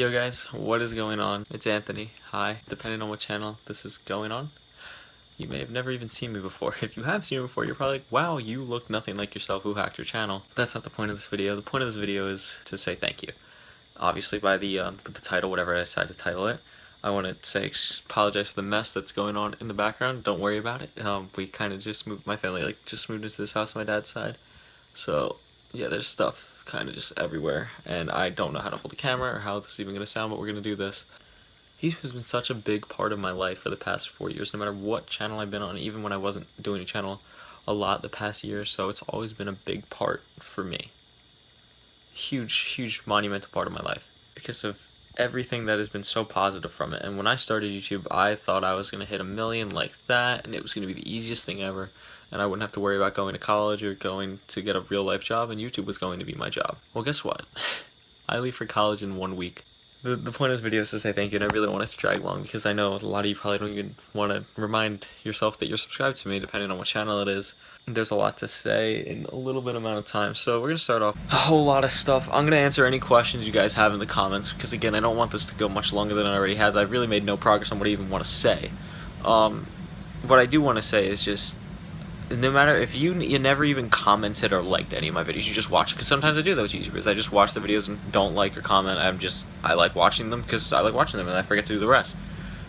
Yo guys, what is going on? It's Anthony. Hi. Depending on what channel this is going on, you may have never even seen me before. If you have seen me before, you're probably like, wow, you look nothing like yourself. Who hacked your channel? That's not the point of this video. The point of this video is to say thank you. Obviously by the title, whatever I decide to title it, I want to say apologize for the mess that's going on in the background. Don't worry about it. We kind of just moved, my family just moved into this house on my dad's side. So yeah, there's stuff kind of just everywhere, and I don't know how to hold a camera or how this is even going to sound, but we're going to do this. He has been such a big part of my life for the past 4 years, no matter what channel I've been on, even when I wasn't doing a channel a lot the past year or so, it's always been a big part for me. Huge monumental part of my life because of everything that has been so positive from it. And when I started YouTube, I thought I was going to hit 1 million like that, and it was going to be the easiest thing ever, and I wouldn't have to worry about going to college or going to get a real life job, and YouTube was going to be my job. Well, guess what? I leave for college in 1 week. The point of this video is to say thank you, and I really don't want it to drag long because I know a lot of you probably don't even want to remind yourself that you're subscribed to me, depending on what channel it is. There's a lot to say in a little bit amount of time, so we're going to start off a whole lot of stuff. I'm going to answer any questions you guys have in the comments because, again, I don't want this to go much longer than it already has. I've really made no progress on what I even want to say. What I do want to say is just, no matter if you never even commented or liked any of my videos, you just watch it, because sometimes I do that with YouTubers. I just watch the videos and don't like or comment. I like watching them because I like watching them and I forget to do the rest.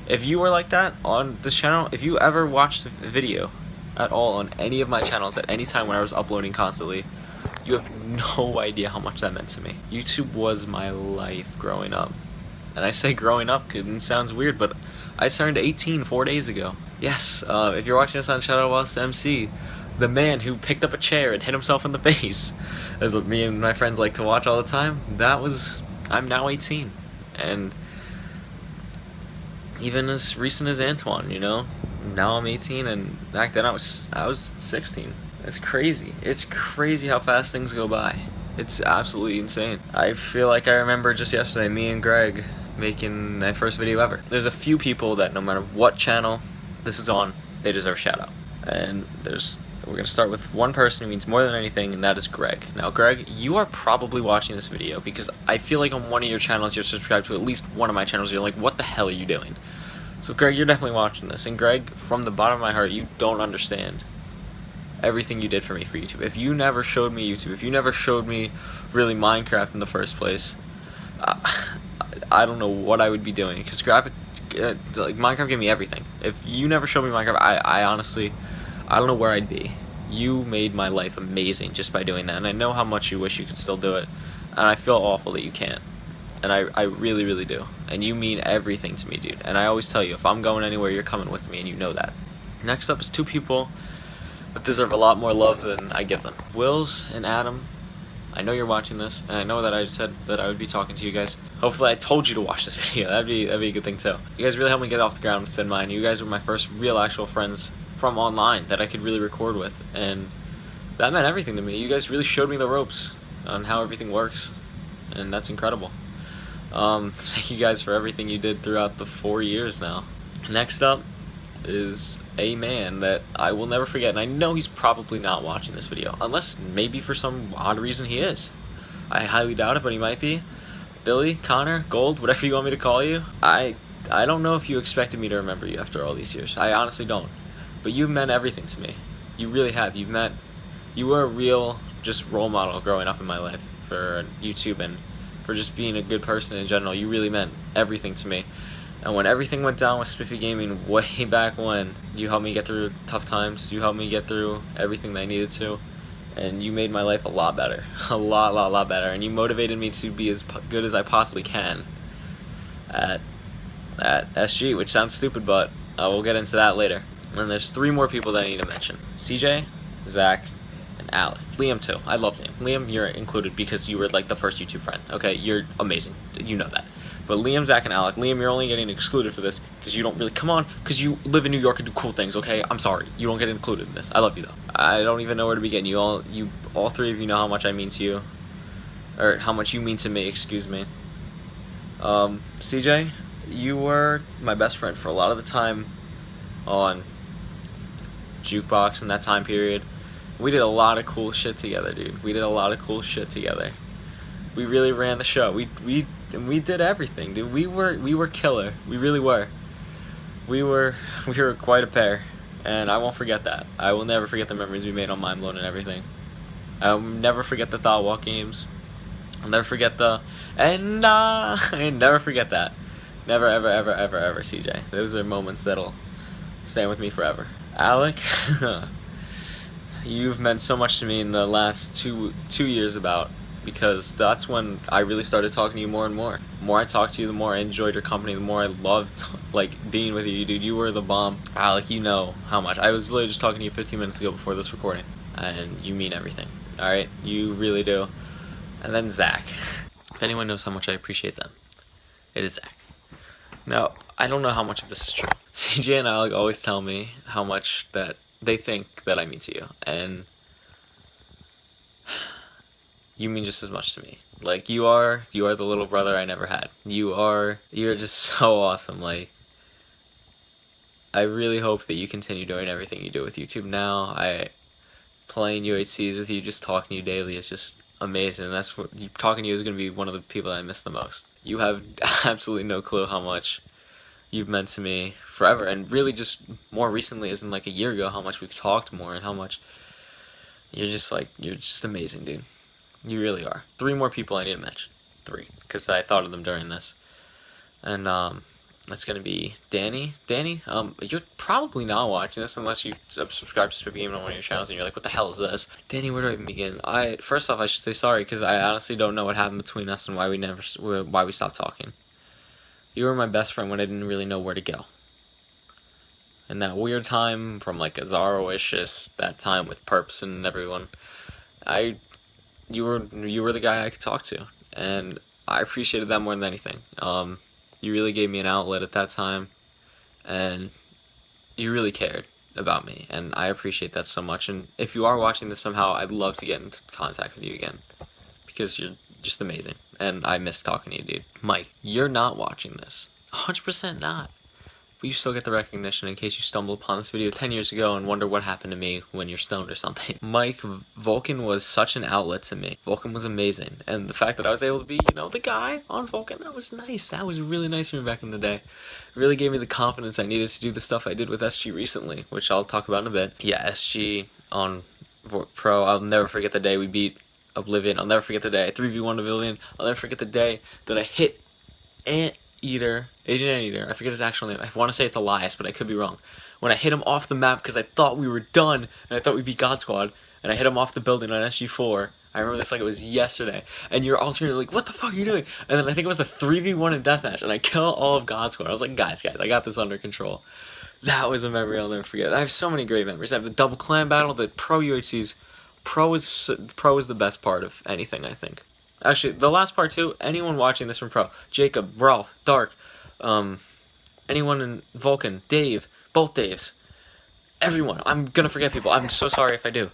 If you were like that on this channel, if you ever watched a video at all on any of my channels at any time when I was uploading constantly, you have no idea how much that meant to me. YouTube was my life growing up. And I say growing up because it sounds weird, but I turned 18 4 days ago. Yes, if you're watching this on Shadowboss MC, the man who picked up a chair and hit himself in the face, as what me and my friends like to watch all the time, I'm now 18. And even as recent as Antwn, you know? Now I'm 18, and back then I was 16. It's crazy. It's crazy how fast things go by. It's absolutely insane. I feel like I remember just yesterday, me and Greg making my first video ever. There's a few people that no matter what channel this is on, they deserve a shout out. And we're gonna start with one person who means more than anything, and that is Greg. Now Greg, you are probably watching this video because I feel like on one of your channels you're subscribed to at least one of my channels. You're like, what the hell are you doing? So Greg, you're definitely watching this, and Greg, from the bottom of my heart, you don't understand everything you did for me for YouTube. If you never showed me YouTube, if you never showed me really Minecraft in the first place, I don't know what I would be doing, because like Minecraft gave me everything. If you never showed me Minecraft, I honestly, I don't know where I'd be. You made my life amazing just by doing that, and I know how much you wish you could still do it, and I feel awful that you can't. And I really do. And you mean everything to me, dude. And I always tell you, if I'm going anywhere, you're coming with me, and you know that. Next up is two people that deserve a lot more love than I give them. Wills and Adam, I know you're watching this, and I know that I said that I would be talking to you guys. Hopefully I told you to watch this video. That'd be a good thing too. You guys really helped me get off the ground with Thin Mind. You guys were my first real actual friends from online that I could really record with, and that meant everything to me. You guys really showed me the ropes on how everything works, and that's incredible. Thank you guys for everything you did throughout the 4 years now. Next up is a man that I will never forget, and I know he's probably not watching this video, unless maybe for some odd reason he is. I highly doubt it, but he might be. Billy, Connor, Gold, whatever you want me to call you. I don't know if you expected me to remember you after all these years. I honestly don't. But you've meant everything to me. You really have. You were a real just role model growing up in my life for YouTube and for just being a good person in general. You really meant everything to me. And when everything went down with Spiffy Gaming way back when, you helped me get through tough times. You helped me get through everything that I needed to. And you made my life a lot better. A lot better. And you motivated me to be as good as I possibly can at SG, which sounds stupid, but we'll get into that later. And there's 3 more people that I need to mention. CJ, Zach, and Alec. Liam too. I love Liam. Liam, you're included because you were like the first YouTube friend. Okay, you're amazing. You know that. But Liam, Zach, and Alec. Liam, you're only getting excluded for this because you don't really come on because you live in New York and do cool things. Okay, I'm sorry. You don't get included in this. I love you though. I don't even know where to begin. You all 3 of you know how much I mean to you, or how much you mean to me. Excuse me. CJ, you were my best friend for a lot of the time on Jukebox in that time period. We did a lot of cool shit together, dude. We did a lot of cool shit together. We really ran the show. We did everything, dude. We were killer. We really were. We were we were quite a pair, and I won't forget that. I will never forget the memories we made on Mind Blown and everything. I'll never forget the Thought Walk games. I'll never forget I never forget that. Never, ever, ever, ever, ever, CJ. Those are moments that'll stay with me forever. Alec, you've meant so much to me in the last two years because that's when I really started talking to you more and more. The more I talked to you, the more I enjoyed your company, the more I loved being with you, dude. You were the bomb. Alec, you know how much. I was literally just talking to you 15 minutes ago before this recording, and you mean everything. All right, you really do. And then Zach. If anyone knows how much I appreciate them, it is Zach. Now, I don't know how much of this is true. CJ and Alec always tell me how much that they think that I mean to you, and you mean just as much to me. Like, you are the little brother I never had. You're just so awesome. Like, I really hope that you continue doing everything you do with YouTube now. Playing UHCs with you, just talking to you daily is just amazing. And that's what talking to you is going to be one of the people I miss the most. You have absolutely no clue how much you've meant to me forever, and really just more recently, as in like a year ago, how much we've talked more and how much you're just amazing, dude. You really are. 3 more people I need to mention. 3, because I thought of them during this, and that's gonna be Danny. Danny, you're probably not watching this unless you subscribe to Sprite Gaming on one of your channels and you're like, what the hell is this? Danny, where do I even begin? First off, I should say sorry because I honestly don't know what happened between us and why we stopped talking. You were my best friend when I didn't really know where to go. And that weird time from like Azaro-ish, that time with Perps and everyone, you were the guy I could talk to, and I appreciated that more than anything. You really gave me an outlet at that time, and you really cared about me, and I appreciate that so much. And if you are watching this somehow, I'd love to get into contact with you again, because you're just amazing, and I miss talking to you, dude. Mike, you're not watching this. 100% not. But you still get the recognition in case you stumble upon this video 10 years ago and wonder what happened to me when you're stoned or something. Mike, Vulcan was such an outlet to me. Vulcan was amazing. And the fact that I was able to be, the guy on Vulcan, that was nice. That was really nice for me back in the day. It really gave me the confidence I needed to do the stuff I did with SG recently, which I'll talk about in a bit. Yeah, SG on Pro, I'll never forget the day we beat Oblivion. I'll never forget the day I 3v1 Oblivion. I'll never forget the day that I hit Agent Anteater, I forget his actual name. I want to say it's Elias, but I could be wrong. When I hit him off the map because I thought we were done, and I thought we'd be God Squad, and I hit him off the building on SG4. I remember this like it was yesterday. And you're all screaming like, what the fuck are you doing? And then I think it was the 3v1 in Deathmatch, and I kill all of God Squad. I was like, guys, I got this under control. That was a memory I'll never forget. I have so many great memories. I have the double clan battle, the pro UHCs. Pro is the best part of anything, I think. Actually, the last part too, anyone watching this from Pro, Jacob, Ralph, Dark, anyone in Vulcan, Dave, both Daves, everyone. I'm gonna forget people. I'm so sorry if I do.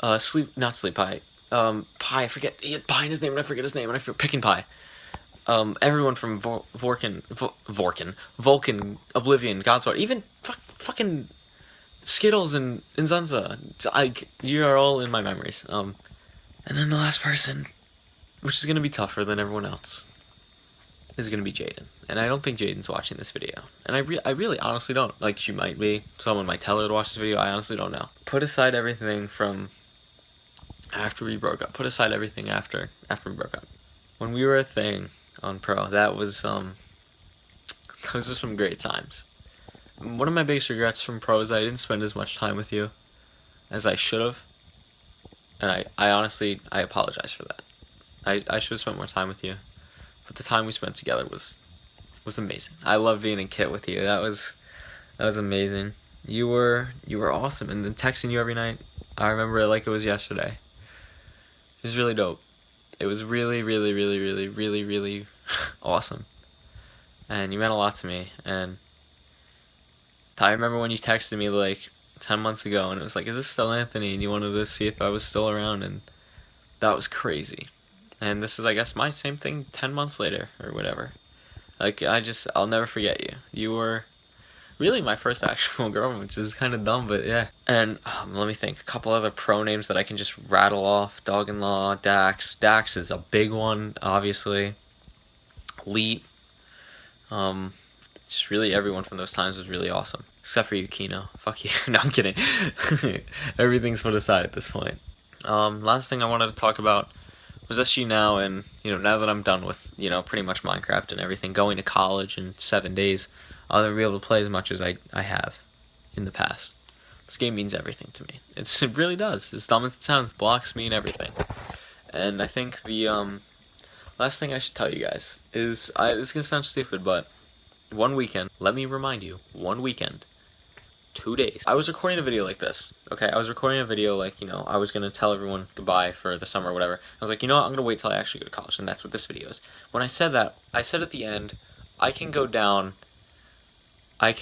Not Sleep Pie. Pie, I forget. He had Pie in his name and I forget his name and I feel Picking Pie. Everyone from Vulcan, Vulcan, Oblivion, Godsword, even fucking Skittles and Zunza. You are all in my memories. And then the last person, which is going to be tougher than everyone else, is going to be Jaden. And I don't think Jaden's watching this video. And I really honestly don't. Like, she might be. Someone might tell her to watch this video. I honestly don't know. Put aside everything from after we broke up. Put aside everything after we broke up. When we were a thing on Pro, those are some great times. One of my biggest regrets from Pro is I didn't spend as much time with you as I should have. And I honestly apologize for that. I should have spent more time with you, but the time we spent together was amazing. I love being in kit with you. That was amazing. You were awesome, and then texting you every night. I remember it like it was yesterday. It was really dope. It was really, really, really, really, really, really awesome, and you meant a lot to me. And I remember when you texted me like 10 months ago, and it was like, "Is this still Anthony?" And you wanted to see if I was still around, and that was crazy. And this is, I guess, my same thing 10 months later, or whatever. Like, I'll never forget you. You were really my first actual girlfriend, which is kind of dumb, but yeah. And let me think, a couple other pro names that I can just rattle off: Dog-in-Law, Dax. Dax is a big one, obviously. Leet. Just really everyone from those times was really awesome, except for you, Kino. Fuck you. No, I'm kidding. Everything's put aside at this point. Last thing I wanted to talk about was SG now, and now that I'm done with pretty much Minecraft and everything, going to college in 7 days, I'll never be able to play as much as I have in the past. This game means everything to me. It really does. As dumb as it sounds, blocks mean everything. And I think the last thing I should tell you guys is, this is gonna sound stupid, but one weekend, let me remind you, one weekend, 2 days. I was recording a video like this, okay? I was recording a video like, I was gonna tell everyone goodbye for the summer or whatever. I was like, you know what, I'm gonna wait till I actually go to college, and that's what this video is. When I said that, I said at the end, I can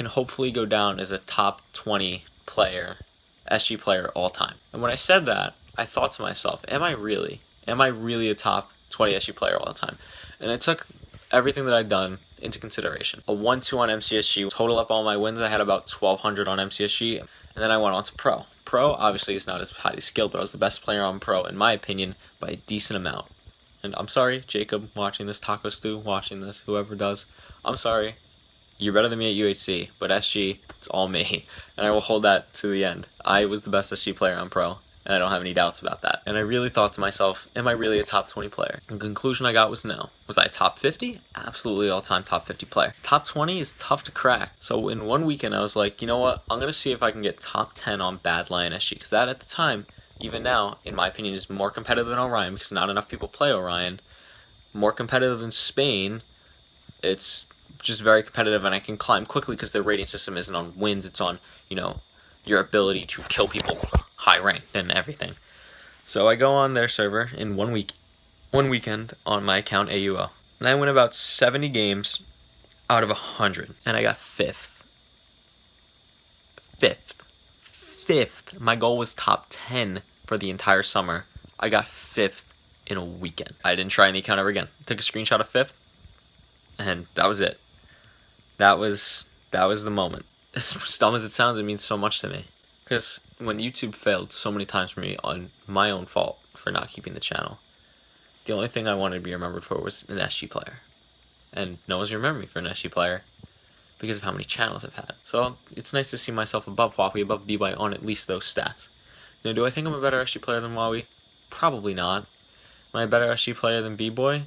hopefully go down as a top 20 player, SG player all time. And when I said that, I thought to myself, am I really a top 20 SG player all the time? And I took everything that I'd done into consideration. A 1-2 on MCSG, total up all my wins, I had about 1,200 on MCSG, and then I went on to Pro. Pro, obviously, is not as highly skilled, but I was the best player on Pro, in my opinion, by a decent amount. And I'm sorry, Jacob, watching this, Taco Stew, watching this, whoever does, I'm sorry. You're better than me at UHC, but SG, it's all me, and I will hold that to the end. I was the best SG player on Pro, and I don't have any doubts about that. And I really thought to myself, am I really a top 20 player? The conclusion I got was no. Was I top 50? Absolutely all-time top 50 player. Top 20 is tough to crack. So in one weekend, I was like, you know what? I'm going to see if I can get top 10 on Bad Lion SG, because that at the time, even now, in my opinion, is more competitive than Orion, because not enough people play Orion. More competitive than Spain. It's just very competitive, and I can climb quickly because their rating system isn't on wins, it's on, your ability to kill people high ranked and everything. So I go on their server in 1 weekend on my account AUO, and I win about 70 games out of 100, and I got fifth. My goal was top 10 for the entire summer. I got fifth in a weekend. I didn't try any account ever again. Took a screenshot of fifth, and that was it. That was the moment. As dumb as it sounds, it means so much to me. Because when YouTube failed so many times for me on my own fault for not keeping the channel, the only thing I wanted to be remembered for was an SG player. And no one's remembered me for an SG player because of how many channels I've had. So it's nice to see myself above Huawei, above B-Boy on at least those stats. Do I think I'm a better SG player than Huawei? Probably not. Am I a better SG player than B-Boy?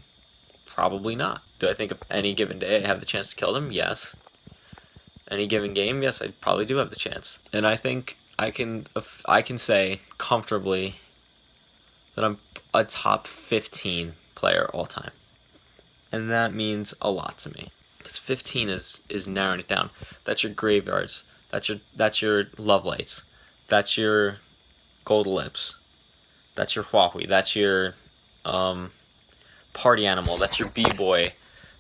Probably not. Do I think of any given day I have the chance to kill them? Yes. Any given game? Yes, I probably do have the chance. And I think I can say comfortably that I'm a top 15 player all time. And that means a lot to me. Because 15 is narrowing it down. That's your graveyards. That's your love lights. That's your gold lips. That's your Huawei. That's your party animal. That's your B-boy.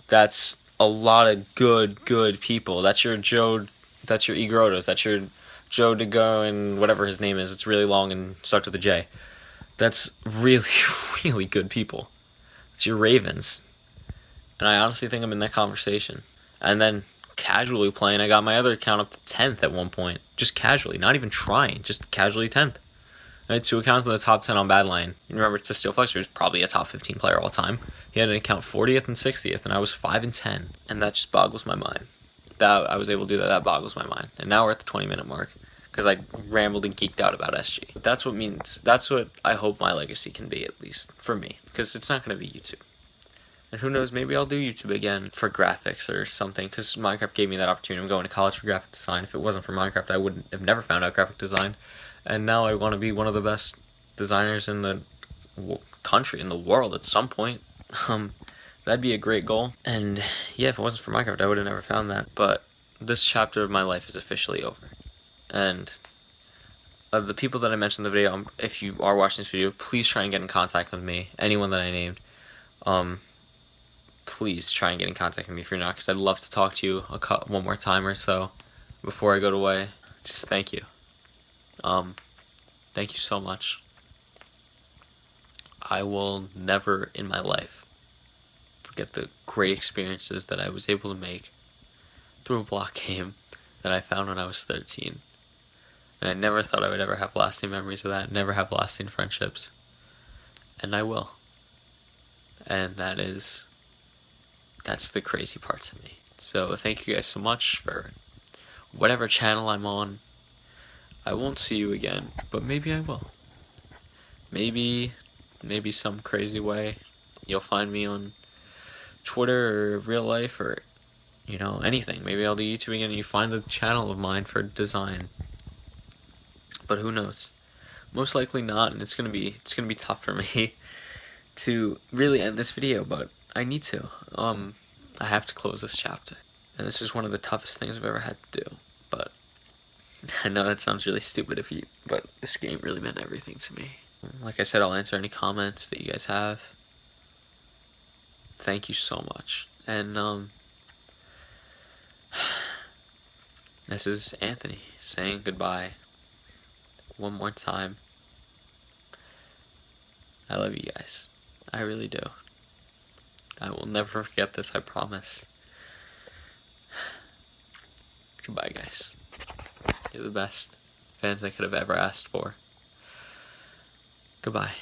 That's a lot of good people. That's your Joe. That's your Igrotos. That's your Joe DeGo and whatever his name is. It's really long and starts with a J. That's really good people. It's your Ravens. And I honestly think I'm in that conversation. And then casually playing, I got my other account up to 10th at one point. Just casually, not even trying, just casually 10th. I had 2 accounts in the top 10 on Badline. You remember, Steel Flexor is probably a top 15 player all time. He had an account 40th and 60th, and I was 5 and 10. And that just boggles my mind. That I was able to do that, that boggles my mind. And now we're at the 20-minute mark, because I rambled and geeked out about SG. That's what I hope my legacy can be, at least, for me. Because it's not going to be YouTube. And who knows, maybe I'll do YouTube again for graphics or something, because Minecraft gave me that opportunity. I'm going to college for graphic design. If it wasn't for Minecraft, I would have never found out graphic design. And now I want to be one of the best designers in the country, in the world at some point. That'd be a great goal. And yeah, if it wasn't for Minecraft, I would have never found that. But this chapter of my life is officially over. And of the people that I mentioned in the video, if you are watching this video, please try and get in contact with me. Anyone that I named. Please try and get in contact with me if you're not, because I'd love to talk to you one more time or so before I go away. Just thank you. Thank you so much. I will never in my life forget the great experiences that I was able to make through a block game that I found when I was 13. And I never thought I would ever have lasting memories of that, never have lasting friendships. And I will. And that's the crazy part to me. So thank you guys so much for whatever channel I'm on. I won't see you again, but maybe I will. Maybe some crazy way you'll find me on Twitter or real life or, you know, anything. Maybe I'll do YouTube again and you find a channel of mine for design. But who knows? Most likely not, and it's gonna be tough for me to really end this video, but I need to. I have to close this chapter. And this is one of the toughest things I've ever had to do. But I know that sounds really stupid but this game really meant everything to me. Like I said, I'll answer any comments that you guys have. Thank you so much. And this is Anthony saying goodbye one more time. I love you guys. I really do. I will never forget this, I promise. Goodbye, guys. You're the best fans I could have ever asked for. Goodbye.